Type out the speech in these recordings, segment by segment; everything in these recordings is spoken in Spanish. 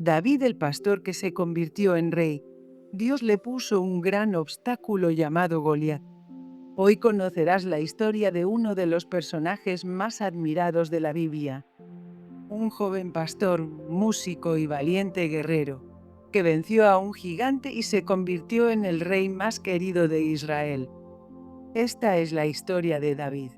David el pastor que se convirtió en rey. Dios le puso un gran obstáculo llamado Goliat. Hoy conocerás la historia de uno de los personajes más admirados de la Biblia. Un joven pastor, músico y valiente guerrero, que venció a un gigante y se convirtió en el rey más querido de Israel. Esta es la historia de David.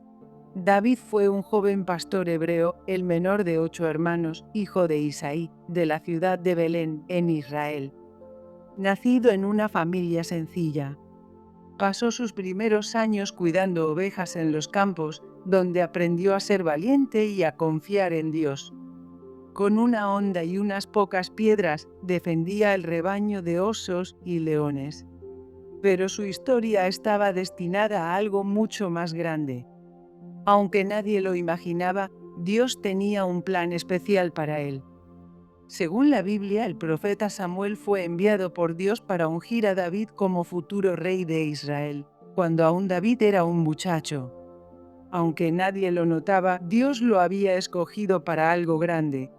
David fue un joven pastor hebreo, el menor de 8 hermanos, hijo de Isaí, de la ciudad de Belén, en Israel. Nacido en una familia sencilla, pasó sus primeros años cuidando ovejas en los campos, donde aprendió a ser valiente y a confiar en Dios. Con una honda y unas pocas piedras, defendía el rebaño de osos y leones. Pero su historia estaba destinada a algo mucho más grande. Aunque nadie lo imaginaba, Dios tenía un plan especial para él. Según la Biblia, el profeta Samuel fue enviado por Dios para ungir a David como futuro rey de Israel, cuando aún David era un muchacho. Aunque nadie lo notaba, Dios lo había escogido para algo grande.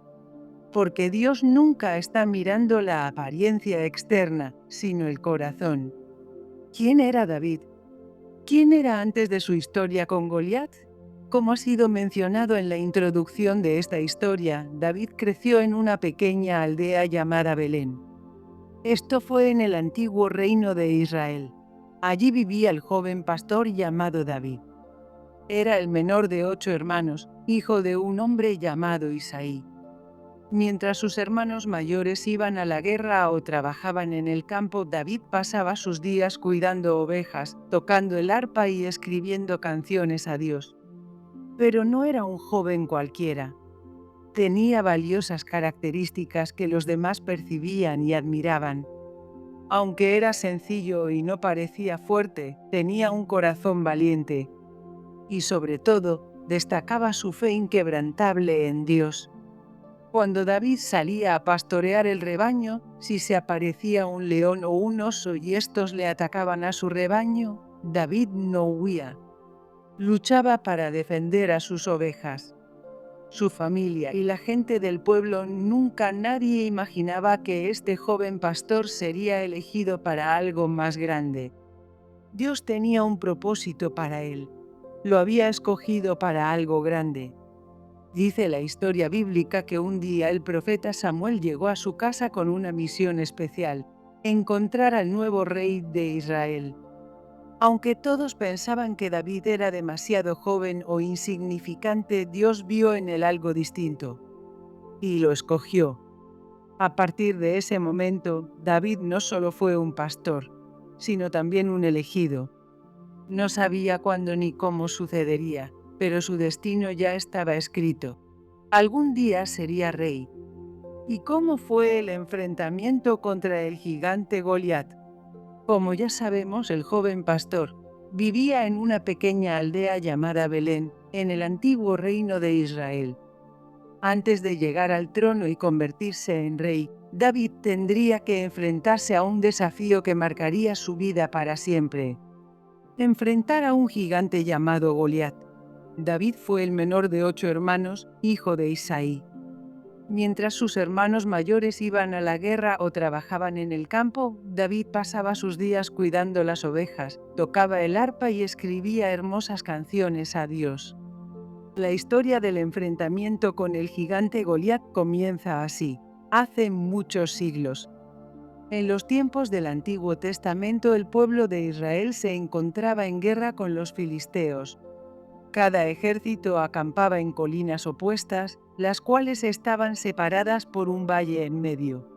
Porque Dios nunca está mirando la apariencia externa, sino el corazón. ¿Quién era David? ¿Quién era antes de su historia con Goliat? Como ha sido mencionado en la introducción de esta historia, David creció en una pequeña aldea llamada Belén. Esto fue en el antiguo reino de Israel. Allí vivía el joven pastor llamado David. Era el menor de 8 hermanos, hijo de un hombre llamado Isaí. Mientras sus hermanos mayores iban a la guerra o trabajaban en el campo, David pasaba sus días cuidando ovejas, tocando el arpa y escribiendo canciones a Dios. Pero no era un joven cualquiera. Tenía valiosas características que los demás percibían y admiraban. Aunque era sencillo y no parecía fuerte, tenía un corazón valiente. Y sobre todo, destacaba su fe inquebrantable en Dios. Cuando David salía a pastorear el rebaño, si se aparecía un león o un oso y estos le atacaban a su rebaño, David no huía. Luchaba para defender a sus ovejas. Su familia y la gente del pueblo nunca nadie imaginaba que este joven pastor sería elegido para algo más grande. Dios tenía un propósito para él. Lo había escogido para algo grande. Dice la historia bíblica que un día el profeta Samuel llegó a su casa con una misión especial: encontrar al nuevo rey de Israel. Aunque todos pensaban que David era demasiado joven o insignificante, Dios vio en él algo distinto y lo escogió. A partir de ese momento, David no solo fue un pastor, sino también un elegido. No sabía cuándo ni cómo sucedería, pero su destino ya estaba escrito. Algún día sería rey. ¿Y cómo fue el enfrentamiento contra el gigante Goliat? Como ya sabemos, el joven pastor vivía en una pequeña aldea llamada Belén, en el antiguo reino de Israel. Antes de llegar al trono y convertirse en rey, David tendría que enfrentarse a un desafío que marcaría su vida para siempre. Enfrentar a un gigante llamado Goliat. David fue el menor de 8 hermanos, hijo de Isaí. Mientras sus hermanos mayores iban a la guerra o trabajaban en el campo, David pasaba sus días cuidando las ovejas, tocaba el arpa y escribía hermosas canciones a Dios. La historia del enfrentamiento con el gigante Goliat comienza así. Hace muchos siglos. En los tiempos del Antiguo Testamento, el pueblo de Israel se encontraba en guerra con los filisteos. Cada ejército acampaba en colinas opuestas, las cuales estaban separadas por un valle en medio.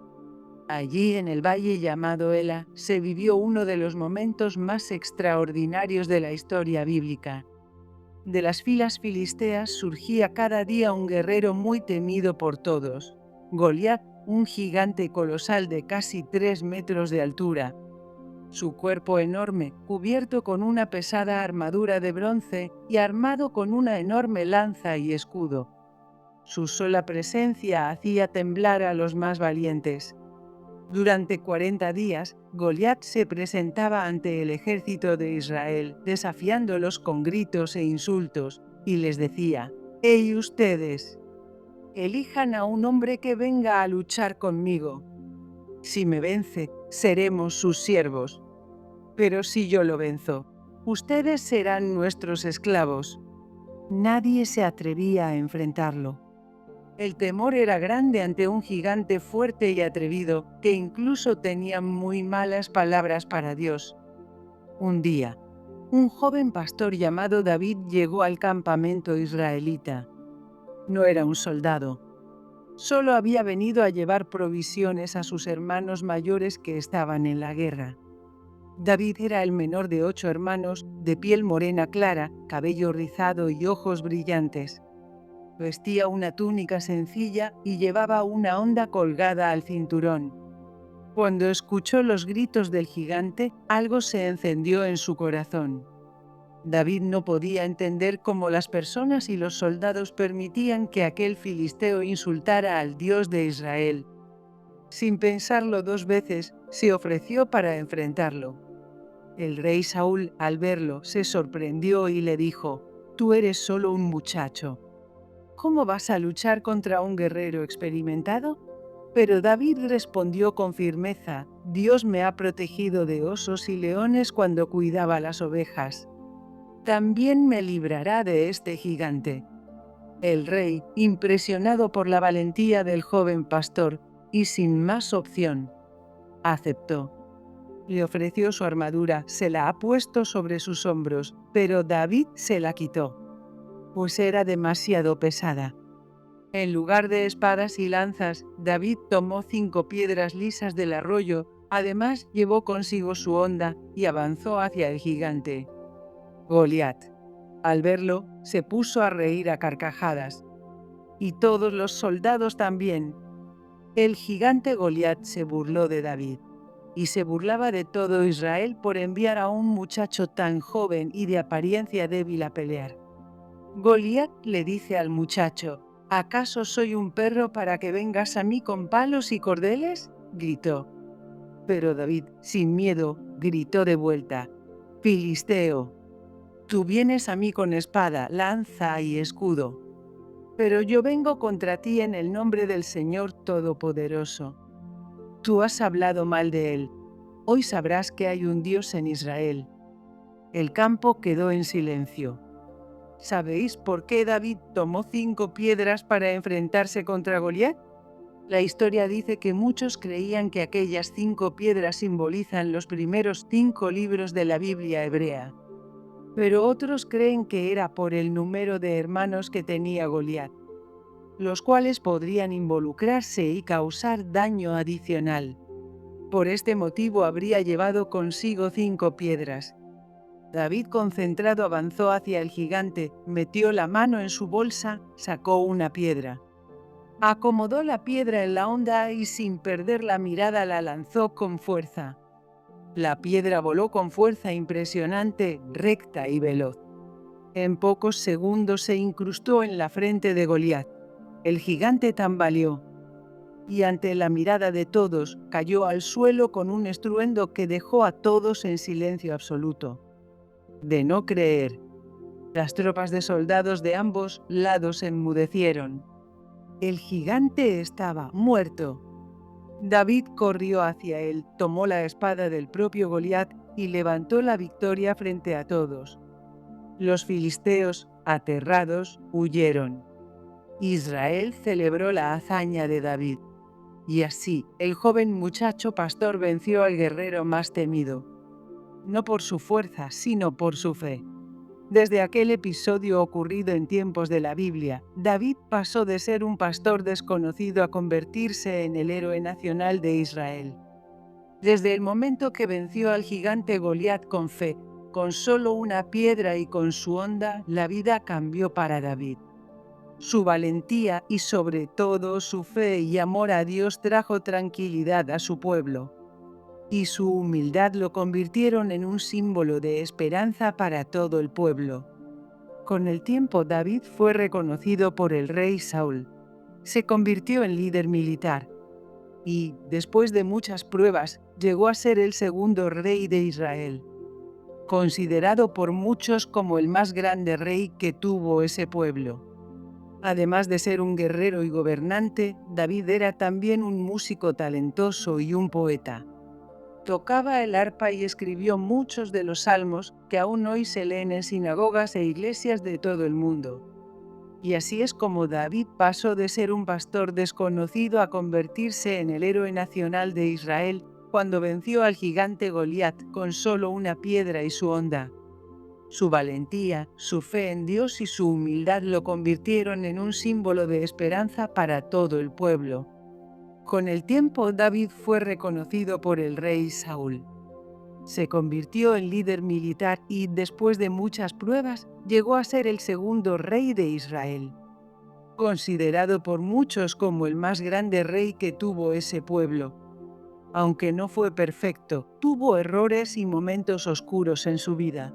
Allí, en el valle llamado Ela, se vivió uno de los momentos más extraordinarios de la historia bíblica. De las filas filisteas surgía cada día un guerrero muy temido por todos: Goliat, un gigante colosal de casi 3 metros de altura. Su cuerpo enorme, cubierto con una pesada armadura de bronce y armado con una enorme lanza y escudo. Su sola presencia hacía temblar a los más valientes. Durante 40 días, Goliat se presentaba ante el ejército de Israel, desafiándolos con gritos e insultos, y les decía: «¡Hey ustedes! elijan a un hombre que venga a luchar conmigo. Si me vence, seremos sus siervos. Pero si yo lo venzo, ustedes serán nuestros esclavos. Nadie se atrevía a enfrentarlo. El temor era grande ante un gigante fuerte y atrevido, que incluso tenía muy malas palabras para Dios. Un día, un joven pastor llamado David llegó al campamento israelita. No era un soldado. Solo había venido a llevar provisiones a sus hermanos mayores que estaban en la guerra. David era el menor de 8 hermanos, de piel morena clara, cabello rizado y ojos brillantes. Vestía una túnica sencilla y llevaba una honda colgada al cinturón. Cuando escuchó los gritos del gigante, algo se encendió en su corazón. David no podía entender cómo las personas y los soldados permitían que aquel filisteo insultara al Dios de Israel. Sin pensarlo 2 veces, se ofreció para enfrentarlo. El rey Saúl, al verlo, se sorprendió y le dijo: «Tú eres solo un muchacho. ¿Cómo vas a luchar contra un guerrero experimentado?» Pero David respondió con firmeza: «Dios me ha protegido de osos y leones cuando cuidaba las ovejas. También me librará de este gigante». El rey, impresionado por la valentía del joven pastor, y sin más opción, aceptó. Le ofreció su armadura, se la ha puesto sobre sus hombros, pero David se la quitó, pues era demasiado pesada. En lugar de espadas y lanzas, David tomó 5 piedras lisas del arroyo, además llevó consigo su honda y avanzó hacia el gigante. Goliat, al verlo, se puso a reír a carcajadas. Y todos los soldados también. El gigante Goliat se burló de David, y se burlaba de todo Israel por enviar a un muchacho tan joven y de apariencia débil a pelear. Goliat le dice al muchacho: «¿Acaso soy un perro para que vengas a mí con palos y cordeles?», gritó. Pero David, sin miedo, gritó de vuelta: «Filisteo, tú vienes a mí con espada, lanza y escudo, pero yo vengo contra ti en el nombre del Señor Todopoderoso. Tú has hablado mal de él. Hoy sabrás que hay un Dios en Israel». El campo quedó en silencio. ¿Sabéis por qué David tomó 5 piedras para enfrentarse contra Goliat? La historia dice que muchos creían que aquellas 5 piedras simbolizan los primeros 5 libros de la Biblia hebrea. Pero otros creen que era por el número de hermanos que tenía Goliat, los cuales podrían involucrarse y causar daño adicional. Por este motivo habría llevado consigo 5 piedras. David, concentrado, avanzó hacia el gigante, metió la mano en su bolsa, sacó una piedra. Acomodó la piedra en la honda y sin perder la mirada la lanzó con fuerza. La piedra voló con fuerza impresionante, recta y veloz. En pocos segundos se incrustó en la frente de Goliat. El gigante tambaleó y ante la mirada de todos cayó al suelo con un estruendo que dejó a todos en silencio absoluto. De no creer, las tropas de soldados de ambos lados enmudecieron. El gigante estaba muerto. David corrió hacia él, tomó la espada del propio Goliat y levantó la victoria frente a todos. Los filisteos, aterrados, huyeron. Israel celebró la hazaña de David. Y así, el joven muchacho pastor venció al guerrero más temido. No por su fuerza, sino por su fe. Desde aquel episodio ocurrido en tiempos de la Biblia, David pasó de ser un pastor desconocido a convertirse en el héroe nacional de Israel. Desde el momento que venció al gigante Goliat con fe, con solo una piedra y con su honda, la vida cambió para David. Su valentía y sobre todo su fe y amor a Dios trajo tranquilidad a su pueblo. Y su humildad lo convirtieron en un símbolo de esperanza para todo el pueblo. Con el tiempo David fue reconocido por el rey Saúl. Se convirtió en líder militar. Y, después de muchas pruebas, llegó a ser el segundo rey de Israel, considerado por muchos como el más grande rey que tuvo ese pueblo. Además de ser un guerrero y gobernante, David era también un músico talentoso y un poeta. Tocaba el arpa y escribió muchos de los salmos que aún hoy se leen en sinagogas e iglesias de todo el mundo. Y así es como David pasó de ser un pastor desconocido a convertirse en el héroe nacional de Israel cuando venció al gigante Goliat con solo una piedra y su honda. Su valentía, su fe en Dios y su humildad lo convirtieron en un símbolo de esperanza para todo el pueblo. Con el tiempo, David fue reconocido por el rey Saúl. Se convirtió en líder militar y, después de muchas pruebas, llegó a ser el segundo rey de Israel. Considerado por muchos como el más grande rey que tuvo ese pueblo. Aunque no fue perfecto, tuvo errores y momentos oscuros en su vida.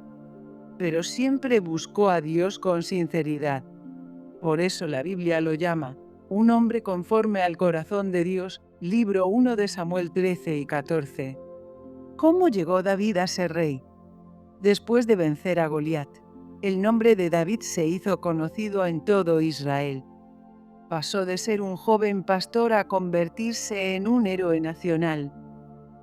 Pero siempre buscó a Dios con sinceridad. Por eso la Biblia lo llama un hombre conforme al corazón de Dios, libro 1 de Samuel 13 y 14. ¿Cómo llegó David a ser rey? Después de vencer a Goliat, el nombre de David se hizo conocido en todo Israel. Pasó de ser un joven pastor a convertirse en un héroe nacional.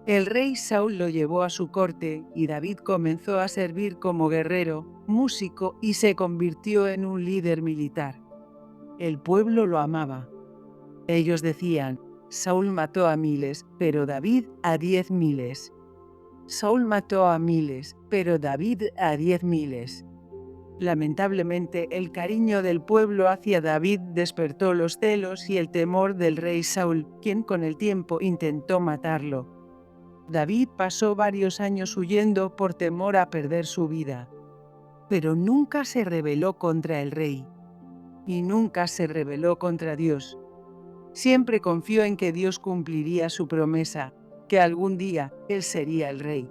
El rey Saúl lo llevó a su corte y David comenzó a servir como guerrero, músico y se convirtió en un líder militar. El pueblo lo amaba. Ellos decían, Saúl mató a miles, pero David a 10.000. Saúl mató a miles, pero David a 10.000. Lamentablemente, el cariño del pueblo hacia David despertó los celos y el temor del rey Saúl, quien con el tiempo intentó matarlo. David pasó varios años huyendo por temor a perder su vida. Pero nunca se rebeló contra el rey. Y nunca se rebeló contra Dios. Siempre confió en que Dios cumpliría su promesa, que algún día él sería el rey.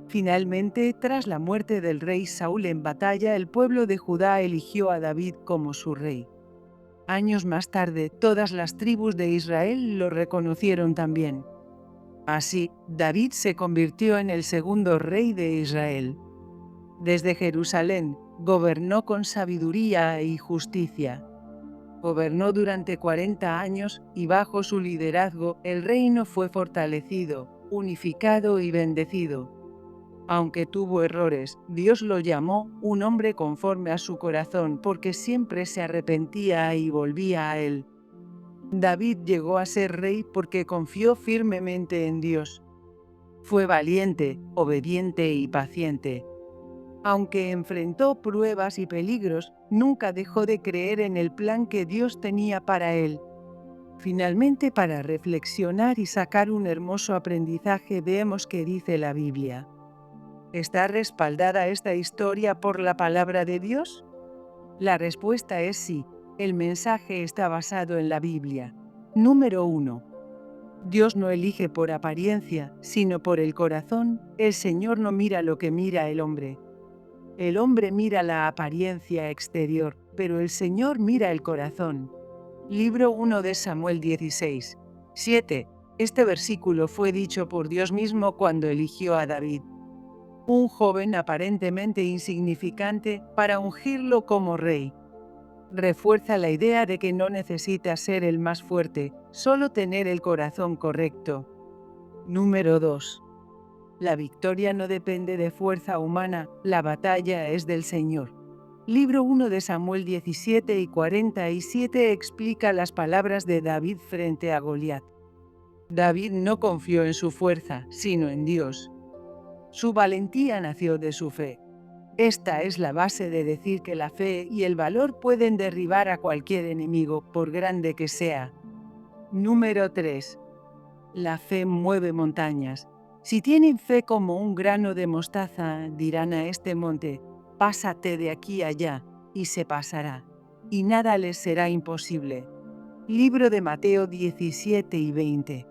Finalmente, tras la muerte del rey Saúl en batalla, el pueblo de Judá eligió a David como su rey. Años más tarde, todas las tribus de Israel lo reconocieron también. Así, David se convirtió en el segundo rey de Israel. Desde Jerusalén, gobernó con sabiduría y justicia. Gobernó durante 40 años y bajo su liderazgo el reino fue fortalecido, unificado y bendecido. Aunque tuvo errores, Dios lo llamó un hombre conforme a su corazón porque siempre se arrepentía y volvía a él. David llegó a ser rey porque confió firmemente en Dios. Fue valiente, obediente y paciente. Aunque enfrentó pruebas y peligros, nunca dejó de creer en el plan que Dios tenía para él. Finalmente, para reflexionar y sacar un hermoso aprendizaje, veamos qué dice la Biblia. ¿Está respaldada esta historia por la palabra de Dios? La respuesta es sí. El mensaje está basado en la Biblia. Número 1. Dios no elige por apariencia, sino por el corazón. El Señor no mira lo que mira el hombre. El hombre mira la apariencia exterior, pero el Señor mira el corazón. Libro 1 de Samuel 16. 7. Este versículo fue dicho por Dios mismo cuando eligió a David, un joven aparentemente insignificante, para ungirlo como rey. Refuerza la idea de que no necesita ser el más fuerte, solo tener el corazón correcto. Número 2. La victoria no depende de fuerza humana, la batalla es del Señor. Libro 1 de Samuel 17 y 47 explica las palabras de David frente a Goliat. David no confió en su fuerza, sino en Dios. Su valentía nació de su fe. Esta es la base de decir que la fe y el valor pueden derribar a cualquier enemigo, por grande que sea. Número 3. La fe mueve montañas. Si tienen fe como un grano de mostaza, dirán a este monte, pásate de aquí allá, y se pasará. Y nada les será imposible. Libro de Mateo 17 y 20.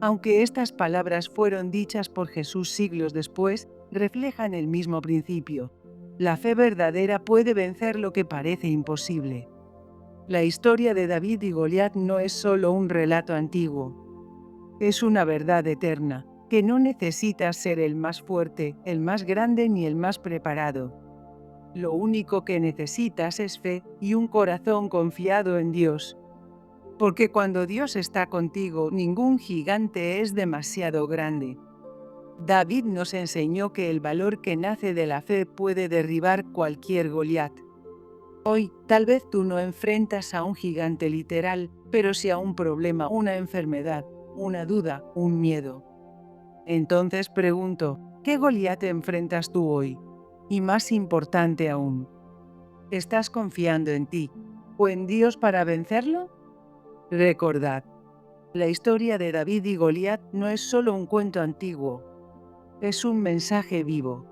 Aunque estas palabras fueron dichas por Jesús siglos después, reflejan el mismo principio. La fe verdadera puede vencer lo que parece imposible. La historia de David y Goliat no es solo un relato antiguo. Es una verdad eterna, que no necesita ser el más fuerte, el más grande ni el más preparado. Lo único que necesitas es fe y un corazón confiado en Dios. Porque cuando Dios está contigo, ningún gigante es demasiado grande. David nos enseñó que el valor que nace de la fe puede derribar cualquier Goliat. Hoy, tal vez tú no enfrentas a un gigante literal, pero sí a un problema, una enfermedad, una duda, un miedo. Entonces pregunto, ¿qué Goliat enfrentas tú hoy? Y más importante aún, ¿estás confiando en ti o en Dios para vencerlo? Recordad, la historia de David y Goliat no es solo un cuento antiguo, es un mensaje vivo,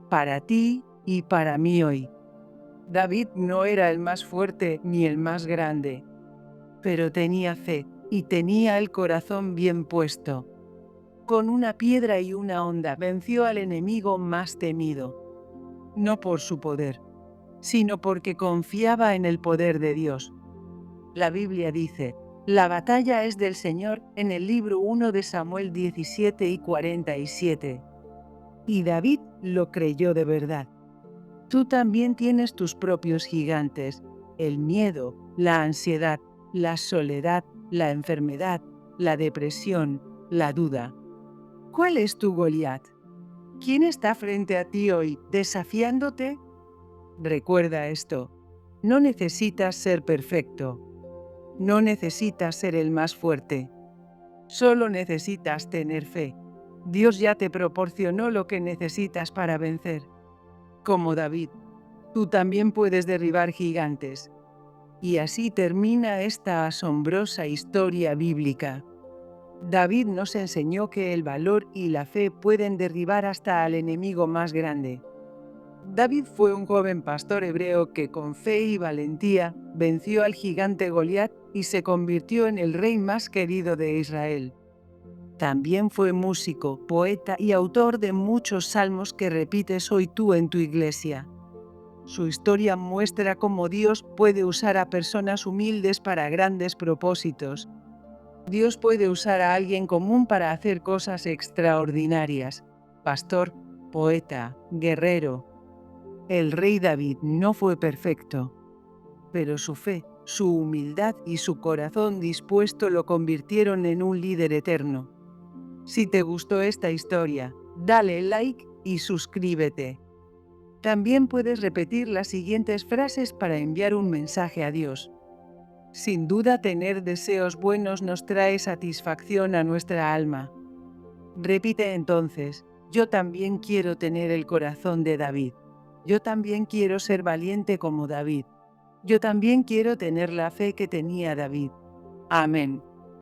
para ti y para mí hoy. David no era el más fuerte ni el más grande, pero tenía fe y tenía el corazón bien puesto. Con una piedra y una honda venció al enemigo más temido, no por su poder, sino porque confiaba en el poder de Dios. La Biblia dice, la batalla es del Señor en el libro 1 de Samuel 17 y 47. Y David lo creyó de verdad. Tú también tienes tus propios gigantes, el miedo, la ansiedad, la soledad, la enfermedad, la depresión, la duda. ¿Cuál es tu Goliat? ¿Quién está frente a ti hoy, desafiándote? Recuerda esto, no necesitas ser perfecto, no necesitas ser el más fuerte, solo necesitas tener fe. Dios ya te proporcionó lo que necesitas para vencer. Como David, tú también puedes derribar gigantes. Y así termina esta asombrosa historia bíblica. David nos enseñó que el valor y la fe pueden derribar hasta al enemigo más grande. David fue un joven pastor hebreo que con fe y valentía venció al gigante Goliat y se convirtió en el rey más querido de Israel. También fue músico, poeta y autor de muchos salmos que repites hoy tú en tu iglesia. Su historia muestra cómo Dios puede usar a personas humildes para grandes propósitos. Dios puede usar a alguien común para hacer cosas extraordinarias. Pastor, poeta, guerrero. El rey David no fue perfecto, pero su fe, su humildad y su corazón dispuesto lo convirtieron en un líder eterno. Si te gustó esta historia, dale like y suscríbete. También puedes repetir las siguientes frases para enviar un mensaje a Dios. Sin duda, tener deseos buenos nos trae satisfacción a nuestra alma. Repite entonces, yo también quiero tener el corazón de David. Yo también quiero ser valiente como David. Yo también quiero tener la fe que tenía David. Amén.